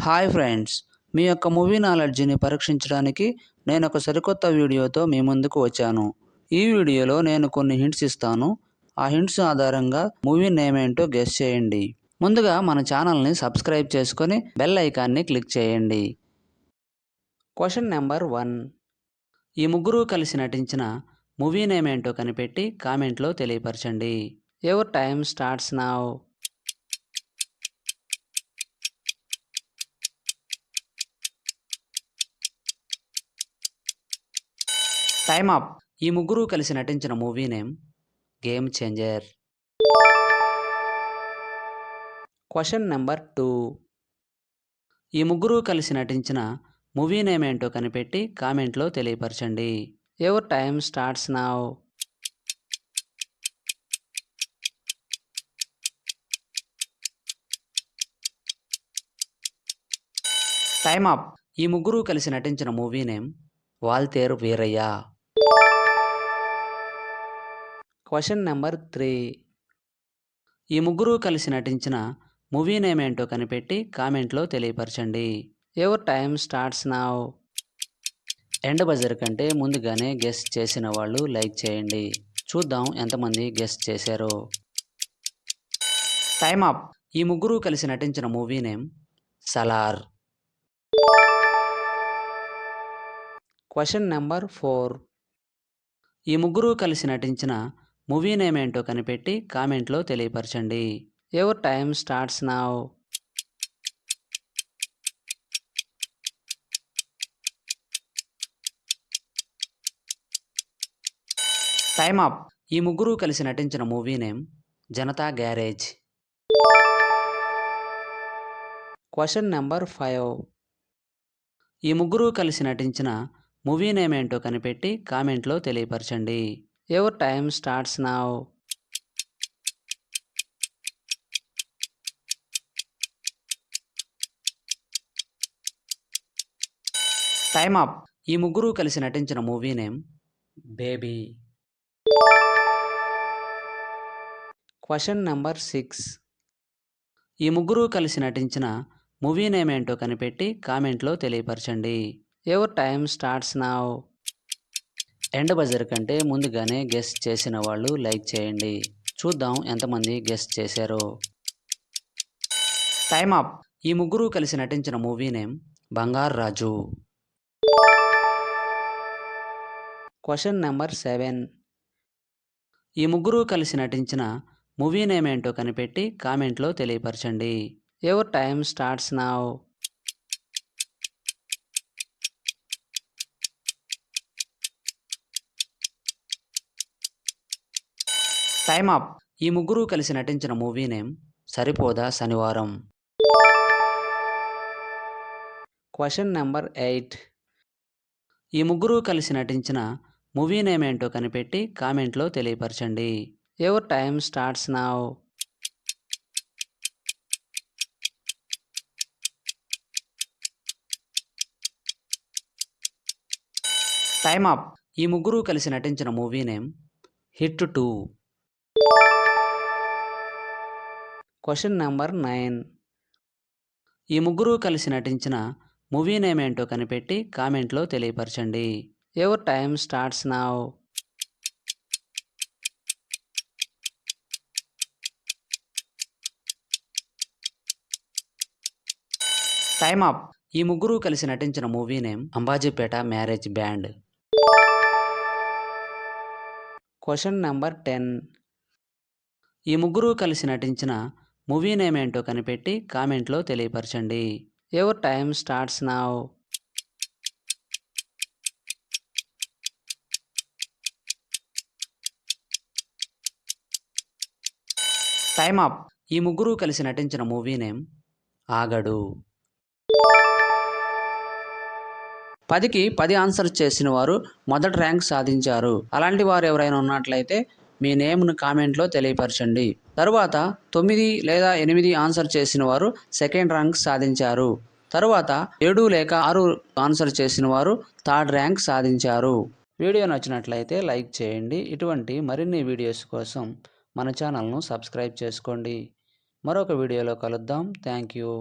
Hi friends, మీ యొక్క movie నాలెడ్జ్ని పరీక్షించడానికి నేను ఒక సరికొత్త వీడియోతో మీ ముందుకు వచ్చాను. ఈ వీడియోలో నేను కొన్ని హింట్స్ ఇస్తాను. ఆ హింట్స్ ఆధారంగా మూవీ నేమ్ ఏంటో గెస్ చేయండి. ముందుగా మన ఛానల్ని సబ్స్క్రైబ్ చేసుకొని బెల్ ఐకాన్ని క్లిక్ చేయండి. Question number 1. ఈ ముగ్గురు కలిసి నటించిన మూవీ నేమ్ ఏంటో కనిపెట్టి కామెంట్లో తెలియపరచండి. Your time starts now. Time up. ఈ ముగ్గురు కలిసి నటించిన movie name Game Changer. Question number 2. ఈ ముగ్గురు కలిసి నటించిన మూవీ నేమ్ ఏంటో కనిపెట్టి కామెంట్లో తెలియపరచండి. Your time starts now. Time up. ఈ ముగ్గురు కలిసి నటించిన movie name Waltair Veerayya. Question number 3. ఈ ముగ్గురు కలిసి నటించిన మూవీ నేమ్ ఏంటో కనిపెట్టి కామెంట్లో తెలియపరచండి. Your time starts now. End buzzer కంటే ముందుగానే గెస్ చేసిన వాళ్ళు లైక్ చేయండి. చూద్దాం ఎంతమంది గెస్ చేశారో. Time up. ఈ ముగ్గురు కలిసి నటించిన movie name Salaar. Question number 4. ఈ ముగ్గురు కలిసి నటించిన మూవీ నేమ్ ఏంటో కనిపెట్టి కామెంట్లో తెలియపరచండి. Your time starts now. Time up. ఈ ముగ్గురు కలిసి నటించిన movie name Janatha Garage. Question number 5. ఈ ముగ్గురు కలిసి నటించిన మూవీ నేమ్ ఏంటో కనిపెట్టి కామెంట్లో తెలియపరచండి. Your time starts now. Time up. ఈ ముగ్గురు కలిసి నటించిన movie name Baby. Question number 6. ఈ ముగ్గురు కలిసి నటించిన మూవీ నేమ్ ఏంటో కనిపెట్టి కామెంట్లో తెలియపరచండి. Your time starts now. End buzzer కంటే ముందుగానే గెస్ చేసిన వాళ్ళు లైక్ చేయండి. చూద్దాం ఎంతమంది గెస్ చేశారో. Time up. ఈ ముగ్గురు కలిసి నటించిన మూవీ నేమ్ బంగారు రాజు. Question number 7. ఈ ముగ్గురు కలిసి నటించిన మూవీ నేమ్ ఏంటో కనిపెట్టి కామెంట్లో తెలియపరచండి. Your time starts now. Time up. ఈ ముగ్గురు కలిసి నటించిన movie name Saripodhaa Sanivaaram. Question number 8. ఈ ముగ్గురు కలిసి నటించిన మూవీ నేమ్ ఏంటో కనిపెట్టి కామెంట్లో తెలియపరచండి. Your time starts now. Time up. ఈ ముగ్గురు కలిసి నటించిన movie name HIT 2. Question number 9. ఈ ముగ్గురు కలిసి నటించిన మూవీ నేమ్ ఏంటో కనిపెట్టి కామెంట్లో తెలియపరచండి. Your time starts now. Time up. ఈ ముగ్గురు కలిసి నటించిన movie name Ambajipeta Marriage Band. Question number 10. ఈ ముగ్గురు కలిసి నటించిన మూవీ నేమ్ ఏంటో కనిపెట్టి కామెంట్లో తెలియపరచండి. Your time starts now. Time up. ఈ ముగ్గురు కలిసి నటించిన మూవీ నేమ్ ఆగడు. 10కి 10 ఆన్సర్ చేసిన వారు మొదటి ర్యాంక్ సాధించారు. అలాంటి వారు ఎవరైనా ఉన్నట్లయితే మీ నేమ్ను కామెంట్లో తెలియపరచండి. తరువాత 9 లేదా 8 ఆన్సర్ చేసిన వారు సెకండ్ ర్యాంక్ సాధించారు. తరువాత 7 లేక 6 ఆన్సర్ చేసిన వారు థర్డ్ ర్యాంక్ సాధించారు. వీడియో నచ్చినట్లయితే లైక్ చేయండి. ఇటువంటి మరిన్ని వీడియోస్ కోసం మన ఛానల్ను సబ్స్క్రైబ్ చేసుకోండి. మరొక వీడియోలో కలుద్దాం. Thank you.